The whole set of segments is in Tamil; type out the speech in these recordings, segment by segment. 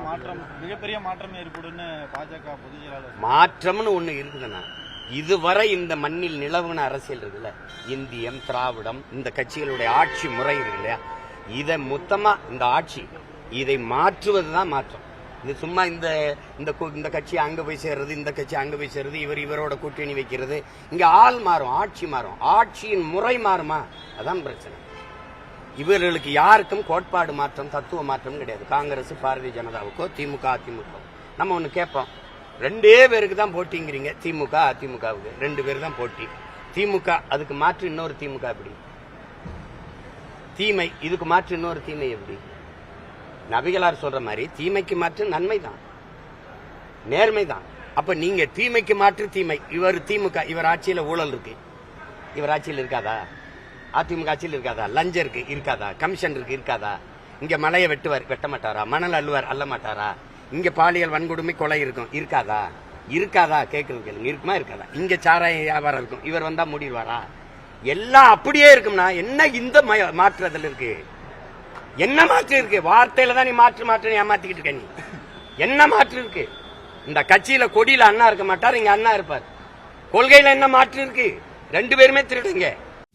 மாற்றம் மிகப்பெரிய மாற்றம் ஏற்படும்னு பாஜக பொதுச் செயலாளர். மாற்றம்னு ஒண்ணு இருக்குதுண்ணா. இதுவரை இந்த மண்ணில் நிலவுன அரசியல் இருக்குல்ல, இந்தியம், திராவிடம், இந்த கட்சிகளுடைய ஆட்சி முறை இருக்கு இல்லையா, இதை மொத்தமா இந்த ஆட்சி இதை மாற்றுவதுதான் மாற்றம். இது சும்மா இந்த கட்சி அங்க போய் சேர்றது, இந்த கட்சி அங்க போய் சேர்றது, இவரோட கூட்டணி வைக்கிறது. இங்க ஆள் மாறும், ஆட்சி மாறும், ஆட்சியின் முறை மாறுமா, அதான் பிரச்சனை. இவர்களுக்கு யாருக்கும் கோட்பாடு மாற்றம், தத்துவ மாற்றம் கிடையாது. காங்கிரஸ், பாரதிய ஜனதாவுக்கோ, திமுக, அதிமுக. நம்ம ஒண்ணு கேட்போம், ரெண்டே பேருக்கு தான் போட்டிங்கிறீங்க, திமுக அதிமுகவுக்கு 2 பேர் தான் போட்டி. திமுக அதுக்கு மாற்று இன்னொரு திமுக எப்படி? தீமை இதுக்கு மாற்று இன்னொரு தீமை எப்படி? நபிகளார் சொல்ற மாதிரி தீமைக்கு மாற்று நன்மை தான், நேர்மை தான். அப்ப நீங்க தீமைக்கு மாற்று தீமை. இவர் திமுக, இவர் ஆட்சியில ஊழல் இருக்கு, இவர் ஆட்சியில் இருக்காதா? அதிமுக ஆட்சியில் இருக்காதா? லஞ்சம் இருக்கு இருக்காதா? கமிஷன் இருக்கு இருக்காதா? இங்க மலையை வெட்ட மாட்டாரா? மணல் அள்ளுவார் அள்ள மாட்டாரா? இங்க பாலியல் வன்கொடுமை கொலை இருக்கும் இருக்காதா? இருக்காதா? கேட்கறது கேளுங்க, இருக்குமா இருக்காதா? இங்க சாராய வியாபாரம் இருக்கும், இவர் வந்தா மூடிடுவாரா? எல்லாம் அப்படியே இருக்கும்னா என்ன இந்த மாற்றுறதுல இருக்கு? என்ன மாற்று இருக்கு? வார்த்தையில தான் நீ மாற்று ஏமாத்திக்கிட்டு இருக்க. நீ என்ன மாற்று இருக்கு? இந்த கட்சியில கொடியில அண்ணா இருக்க மாட்டார், இங்க அண்ணா இருப்பார். கொள்கையில என்ன மாற்று இருக்கு? 2 பேருமே திருடுங்க.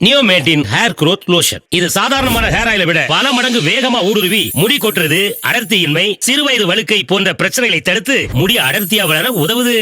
நியோமேட்டின் ஹேர் குரோத் லோஷன். இது சாதாரணமான ஹேர் ஆயிலை விட பல மடங்கு வேகமா ஊடுருவி முடி கொட்டுறது, அடர்த்தியின்மை, சிறுவயது வழுக்கை போன்ற பிரச்சனைகளை தடுத்து முடி அடர்த்தியா வளர உதவுது.